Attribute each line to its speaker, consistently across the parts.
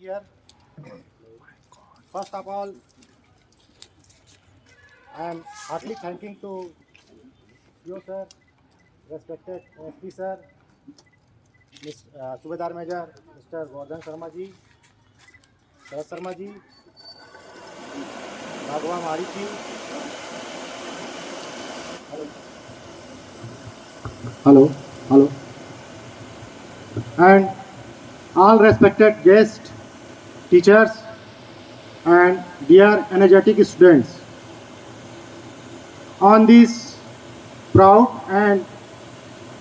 Speaker 1: here. First of all, I am heartily thanking to you, sir, respected SP sir, Subedar Major, Mr. Gordon Sharma ji, Sharad Sharma ji, Bhagwan Mari ji. Hello. And all respected guests, teachers, and dear energetic students. On this proud and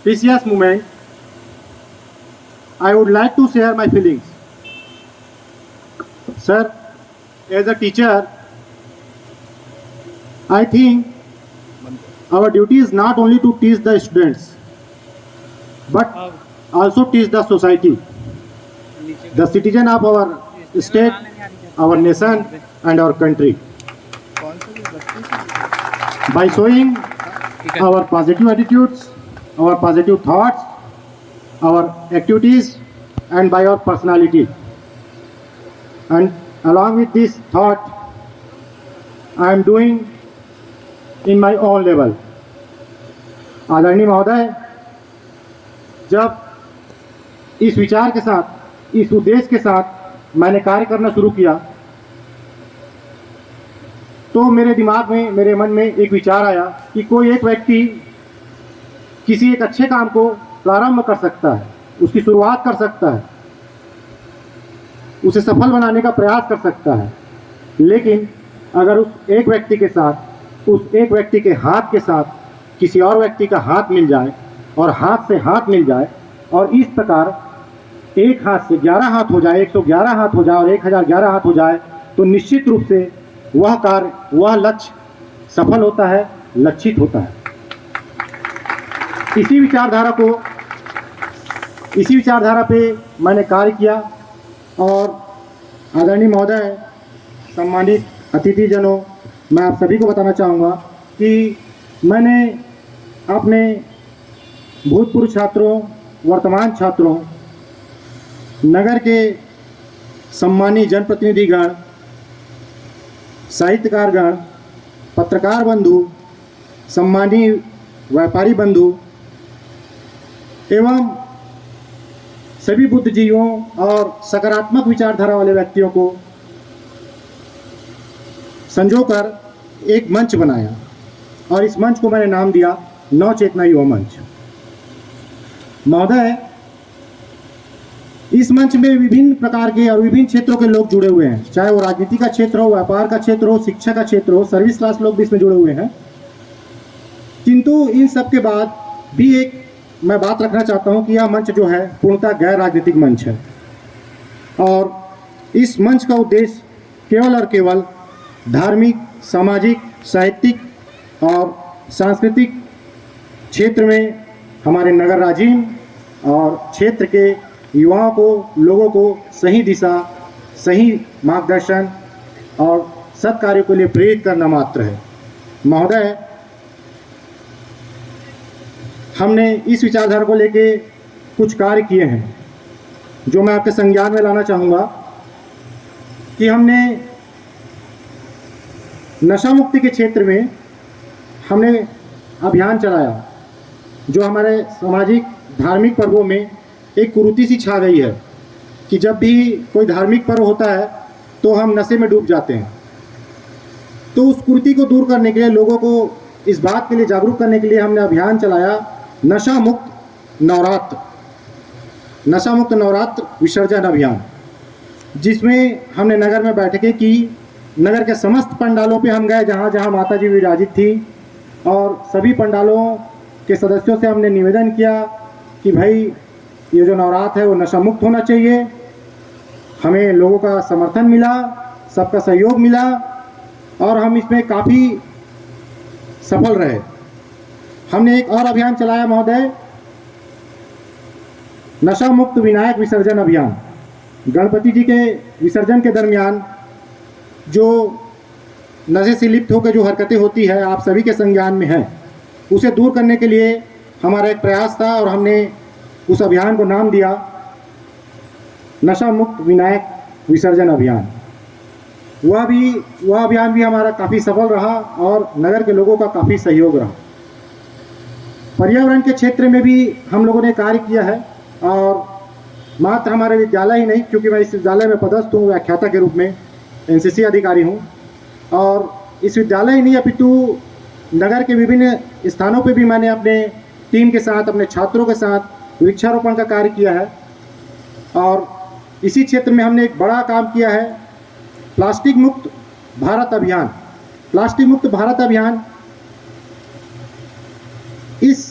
Speaker 1: precious moment, I would like to share my feelings. Sir, as a teacher, I think our duty is not only to teach the students, but also teach the society, the citizen of our state, our nation, and our country. By showing our positive attitudes, our positive thoughts, our activities, and by our personality. And along with this thought, I am doing in my own level. आदरणीय महोदय, जब इस विचार के साथ, इस उद्देश्य के साथ मैंने कार्य करना शुरू किया, तो मेरे दिमाग में, मेरे मन में एक विचार आया कि कोई एक व्यक्ति किसी एक अच्छे काम को प्रारंभ कर सकता है, उसकी शुरुआत कर सकता है, उसे सफल बनाने का प्रयास कर सकता है, लेकिन अगर उस एक व्यक्ति के साथ, उस एक व्यक्ति के हाथ के साथ किसी और व्यक्ति का हाथ मिल जाए और हाथ से हाथ मिल जाए और इस प्रकार एक हाथ से 11 हाथ हो जाए, 111 हाथ हो जाए और 1011 हाथ हो जाए, तो निश्चित रूप से वह कार्य, वह लक्ष्य सफल होता है, लक्षित होता है। इसी विचारधारा पे मैंने कार्य किया और आदरणीय महोदय, सम्मानित अतिथिजनों, मैं आप सभी को बताना चाहूँगा कि मैंने अपने भूतपूर्व छात्रों, वर्तमान छात्रों, नगर के सम्मानित जनप्रतिनिधिगण, साहित्यकारगण, पत्रकार बंधु, सम्मानित व्यापारी बंधु एवं सभी बुद्धिजीवियों और सकारात्मक विचारधारा वाले व्यक्तियों को संजोकर एक मंच बनाया और इस मंच को मैंने नाम दिया नव चेतना युवा मंच। महोदय, इस मंच में विभिन्न प्रकार के और विभिन्न क्षेत्रों के लोग जुड़े हुए हैं, चाहे वो राजनीति का क्षेत्र हो, व्यापार का क्षेत्र हो, शिक्षा का क्षेत्र हो, सर्विस क्लास लोग भी इसमें जुड़े हुए हैं। किंतु इन सब के बाद भी एक मैं बात रखना चाहता हूं कि यह मंच जो है पूर्णतः गैर राजनीतिक मंच है और इस मंच का उद्देश्य केवल और केवल धार्मिक, सामाजिक, साहित्यिक और सांस्कृतिक क्षेत्र में हमारे नगर राजीन और क्षेत्र के युवाओं को, लोगों को सही दिशा, सही मार्गदर्शन और सत्कार्यों के लिए प्रेरित करना मात्र है। महोदय, हमने इस विचारधारा को लेके कुछ कार्य किए हैं जो मैं आपके संज्ञान में लाना चाहूँगा कि हमने नशा मुक्ति के क्षेत्र में हमने अभियान चलाया, जो हमारे सामाजिक धार्मिक पर्वों में एक कुरीति सी छा गई है कि जब भी कोई धार्मिक पर्व होता है तो हम नशे में डूब जाते हैं। तो उस कुरीति को दूर करने के लिए, लोगों को इस बात के लिए जागरूक करने के लिए हमने अभियान चलाया नशा मुक्त नवरात्र विसर्जन अभियान, जिसमें हमने नगर में बैठकें की। नगर के समस्त पंडालों पे हम गए जहाँ जहाँ माता जी विराजित थी और सभी पंडालों के सदस्यों से हमने निवेदन किया कि भाई ये जो नवरात्र है वो नशा मुक्त होना चाहिए। हमें लोगों का समर्थन मिला, सबका सहयोग मिला और हम इसमें काफ़ी सफल रहे। हमने एक और अभियान चलाया महोदय, नशा मुक्त विनायक विसर्जन अभियान। गणपति जी के विसर्जन के दरमियान जो नशे से लिप्त होकर जो हरकतें होती है, आप सभी के संज्ञान में है, उसे दूर करने के लिए हमारा एक प्रयास था और हमने उस अभियान को नाम दिया नशा मुक्त विनायक विसर्जन अभियान। वह अभियान भी हमारा काफ़ी सफल रहा और नगर के लोगों का काफ़ी सहयोग रहा। पर्यावरण के क्षेत्र में भी हम लोगों ने कार्य किया है और मात्र हमारे विद्यालय ही नहीं, क्योंकि मैं इस विद्यालय में पदस्थ हूँ व्याख्याता के रूप में, एनसीसी अधिकारी हूँ, और इस विद्यालय ही नहीं अपितु नगर के विभिन्न स्थानों पे भी मैंने अपने टीम के साथ, अपने छात्रों के साथ वृक्षारोपण का कार्य किया है। और इसी क्षेत्र में हमने एक बड़ा काम किया है, प्लास्टिक मुक्त भारत अभियान। प्लास्टिक मुक्त भारत अभियान, इस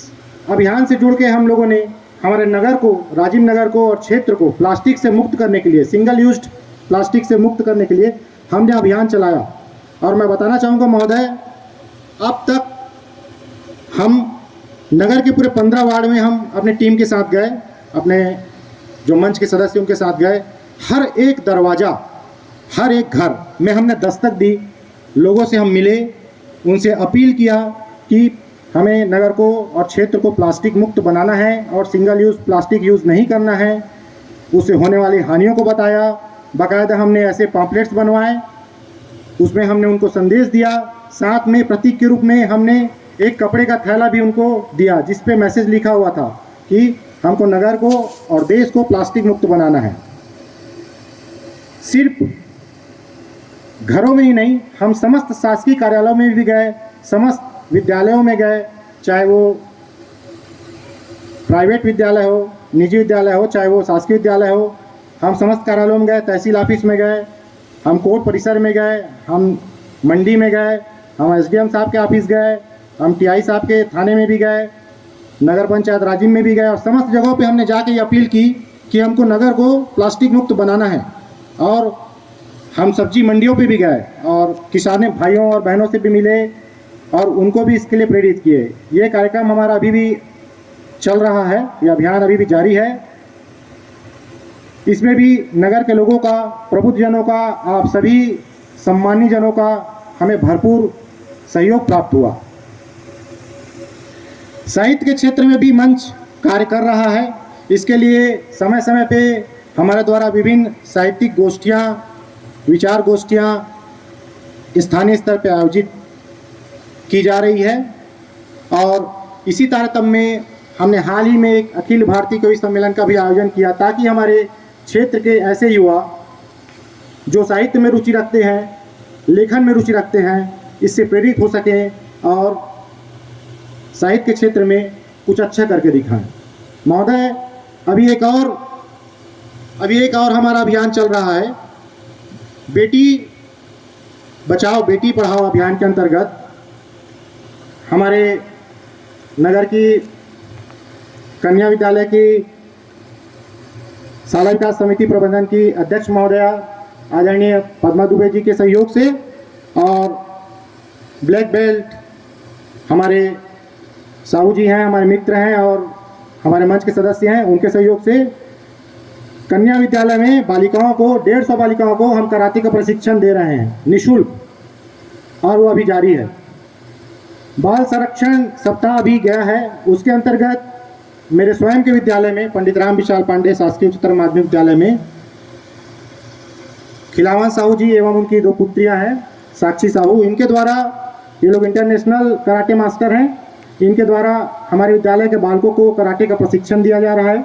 Speaker 1: अभियान से जुड़ के हम लोगों ने हमारे नगर को, राजीव नगर को और क्षेत्र को प्लास्टिक से मुक्त करने के लिए, सिंगल यूज्ड प्लास्टिक से मुक्त करने के लिए हमने अभियान चलाया। और मैं बताना चाहूँगा महोदय, अब तक हम नगर के पूरे 15 वार्ड में हम अपने टीम के साथ गए, अपने जो मंच के सदस्य उनके साथ गए, हर एक दरवाज़ा, हर एक घर में हमने दस्तक दी, लोगों से हम मिले, उनसे अपील किया कि हमें नगर को और क्षेत्र को प्लास्टिक मुक्त बनाना है और सिंगल यूज़ प्लास्टिक यूज़ नहीं करना है। उससे होने वाली हानियों को बताया, बाकायदा हमने ऐसे पॉम्पलेट्स बनवाए, उसमें हमने उनको संदेश दिया, साथ में प्रतीक के रूप में हमने एक कपड़े का थैला भी उनको दिया जिस पे मैसेज लिखा हुआ था कि हमको नगर को और देश को प्लास्टिक मुक्त बनाना है। सिर्फ घरों में ही नहीं, हम समस्त शासकीय कार्यालयों में भी गए, समस्त विद्यालयों में गए, चाहे वो प्राइवेट विद्यालय हो, निजी विद्यालय हो, चाहे वो शासकीय विद्यालय हो, हम समस्त कार्यालयों में गए, तहसील ऑफिस में गए, हम कोर्ट परिसर में गए, हम मंडी में गए, हम एसडीएम साहब के ऑफिस गए, हम टीआई साहब के थाने में भी गए, नगर पंचायत राजीव में भी गए, और समस्त जगहों पे हमने जाके ये अपील की कि हमको नगर को प्लास्टिक मुक्त बनाना है। और हम सब्जी मंडियों पे भी गए और किसानों भाइयों और बहनों से भी मिले और उनको भी इसके लिए प्रेरित किए। ये कार्यक्रम हमारा अभी भी चल रहा है, ये अभियान अभी भी जारी है। इसमें भी नगर के लोगों का, प्रबुद्धजनों का, आप सभी सम्मानी जनों का हमें भरपूर सहयोग प्राप्त हुआ। साहित्य के क्षेत्र में भी मंच कार्य कर रहा है। इसके लिए समय समय पे हमारे द्वारा विभिन्न साहित्यिक गोष्ठियाँ, विचार गोष्ठियाँ स्थानीय स्तर पर आयोजित की जा रही है। और इसी तारतम्य में हमने हाल ही में एक अखिल भारतीय कवि सम्मेलन का भी आयोजन किया, ताकि हमारे क्षेत्र के ऐसे युवा जो साहित्य में रुचि रखते हैं, लेखन में रुचि रखते हैं, इससे प्रेरित हो सकें और साहित्य के क्षेत्र में कुछ अच्छा करके दिखाएं। महोदय, अभी एक और हमारा अभियान चल रहा है, बेटी बचाओ बेटी पढ़ाओ अभियान के अंतर्गत हमारे नगर की कन्या विद्यालय की शाला विकास समिति प्रबंधन की अध्यक्ष महोदया आदरणीय पद्मा दुबे जी के सहयोग से और ब्लैक बेल्ट हमारे साहू जी हैं, हमारे मित्र हैं और हमारे मंच के सदस्य हैं, उनके सहयोग से कन्या विद्यालय में बालिकाओं को 150 बालिकाओं को हम कराटे का प्रशिक्षण दे रहे हैं निःशुल्क, और वो अभी जारी है। बाल संरक्षण सप्ताह अभी गया है, उसके अंतर्गत मेरे स्वयं के विद्यालय में पंडित राम विशाल पांडे शासकीय उच्चतर माध्यमिक विद्यालय में खिलावन साहू जी एवं उनकी 2 पुत्रियां हैं, साक्षी साहू, इनके द्वारा, ये लोग इंटरनेशनल कराटे मास्टर हैं, इनके द्वारा हमारे विद्यालय के बालकों को कराटे का प्रशिक्षण दिया जा रहा है।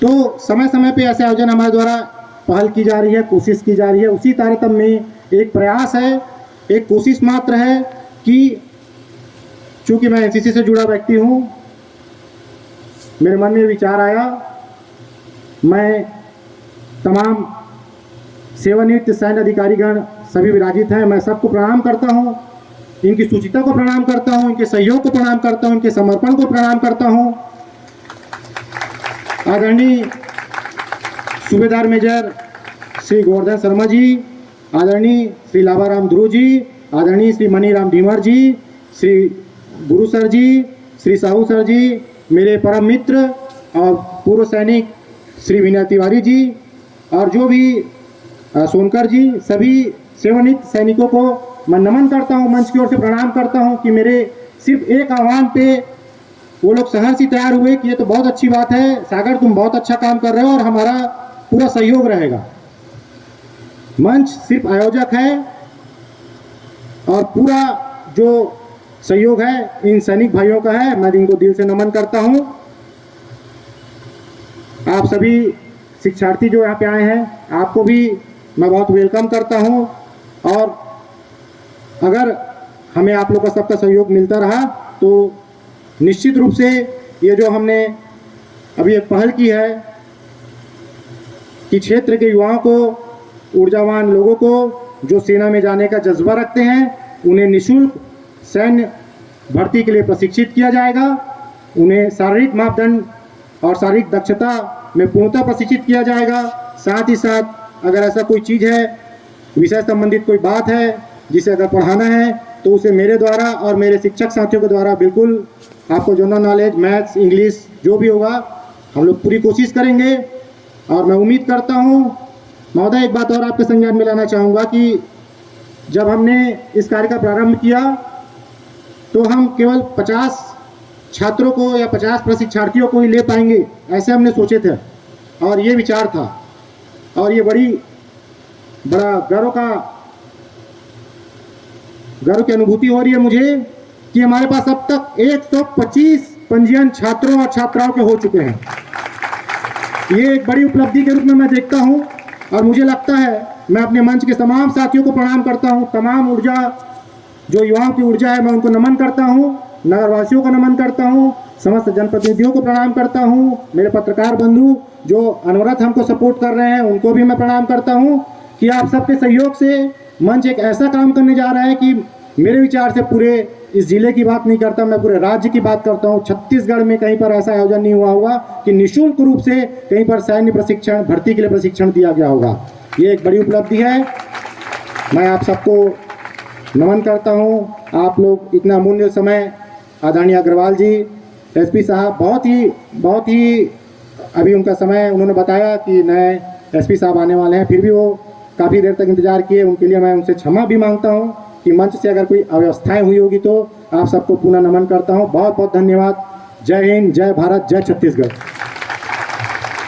Speaker 1: तो समय समय पे ऐसे आयोजन हमारे द्वारा पहल की जा रही है, कोशिश की जा रही है। उसी तारतम्य में एक प्रयास है, एक कोशिश मात्र है कि चूँकि मैं एनसीसी से जुड़ा व्यक्ति हूँ, मेरे मन में विचार आया, मैं तमाम सेवानिवृत्त सैन्य अधिकारीगण सभी विराजित हैं, मैं सबको प्रणाम करता हूँ, इनकी सूचिता को प्रणाम करता हूँ, इनके सहयोग को प्रणाम करता हूँ, इनके समर्पण को प्रणाम करता हूँ। आदरणीय सूबेदार मेजर श्री गोवर्धन शर्मा जी, आदरणीय श्री लाभाराम ध्रुव जी, आदरणीय श्री मनीराम धीमर जी, श्री गुरु सर जी, श्री साहू सर जी, मेरे परम मित्र और पूर्व सैनिक श्री विनय तिवारी जी, और जो भी सोनकर जी, सभी सेवानिवृत्त सैनिकों को मैं नमन करता हूं, मंच की ओर से प्रणाम करता हूं कि मेरे सिर्फ एक आह्वान पे वो लोग सहर्ष ही तैयार हुए कि ये तो बहुत अच्छी बात है सागर, तुम बहुत अच्छा काम कर रहे हो और हमारा पूरा सहयोग रहेगा। मंच सिर्फ आयोजक है और पूरा जो सहयोग है इन सैनिक भाइयों का है। मैं इनको दिल से नमन करता हूं। आप सभी शिक्षार्थी जो यहाँ पे आए हैं, आपको भी मैं बहुत वेलकम करता हूं। और अगर हमें आप लोग का सबका सहयोग मिलता रहा तो निश्चित रूप से ये जो हमने अभी एक पहल की है कि क्षेत्र के युवाओं को, ऊर्जावान लोगों को जो सेना में जाने का जज्बा रखते हैं, उन्हें निःशुल्क सैन्य भर्ती के लिए प्रशिक्षित किया जाएगा। उन्हें शारीरिक मापदंड और शारीरिक दक्षता में पूर्णतः प्रशिक्षित किया जाएगा। साथ ही साथ अगर ऐसा कोई चीज़ है, विषय संबंधित कोई बात है जिसे अगर पढ़ाना है तो उसे मेरे द्वारा और मेरे शिक्षक साथियों के द्वारा बिल्कुल आपको जनरल नॉलेज, मैथ्स, इंग्लिश जो भी होगा हम लोग पूरी कोशिश करेंगे। और मैं उम्मीद करता हूँ महोदय, एक बात और आपके संज्ञान में लाना चाहूँगा कि जब हमने इस कार्य का प्रारंभ किया तो हम केवल 50 छात्रों को या 50 प्रशिक्षार्थियों को ही ले पाएंगे, ऐसे हमने सोचे थे और ये विचार था। और ये बड़ा गर्व की अनुभूति हो रही है मुझे कि हमारे पास अब तक 125 पंजीयन छात्रों और छात्राओं के हो चुके हैं। ये एक बड़ी उपलब्धि के रूप में मैं देखता हूं और मुझे लगता है, मैं अपने मंच के तमाम साथियों को प्रणाम करता हूं। तमाम ऊर्जा, जो युवाओं की ऊर्जा है, मैं उनको नमन करता हूं। नगरवासियों को नमन करता हूं। समस्त जनप्रतिनिधियों को प्रणाम करता हूं। मेरे पत्रकार बंधु जो अनवरत हमको सपोर्ट कर रहे हैं, उनको भी मैं प्रणाम करता हूं कि आप सबके सहयोग से मंच एक ऐसा काम करने जा रहा है कि मेरे विचार से पूरे इस जिले की बात नहीं करता, मैं पूरे राज्य की बात करता हूँ। छत्तीसगढ़ में कहीं पर ऐसा आयोजन नहीं हुआ होगा कि निःशुल्क रूप से कहीं पर सैन्य प्रशिक्षण, भर्ती के लिए प्रशिक्षण दिया गया होगा। ये एक बड़ी उपलब्धि है। मैं आप सबको नमन करता हूँ। आप लोग इतना अमूल्य समय, आदरणीय अग्रवाल जी, एसपी साहब, बहुत ही अभी उनका समय, उन्होंने बताया कि नए एसपी साहब आने वाले हैं, फिर भी वो काफ़ी देर तक इंतजार किए। उनके लिए मैं उनसे क्षमा भी मांगता हूँ कि मंच से अगर कोई अव्यवस्थाएं हुई होगी तो आप सबको पुनः नमन करता हूँ। बहुत बहुत धन्यवाद। जय हिंद, जय भारत, जय छत्तीसगढ़।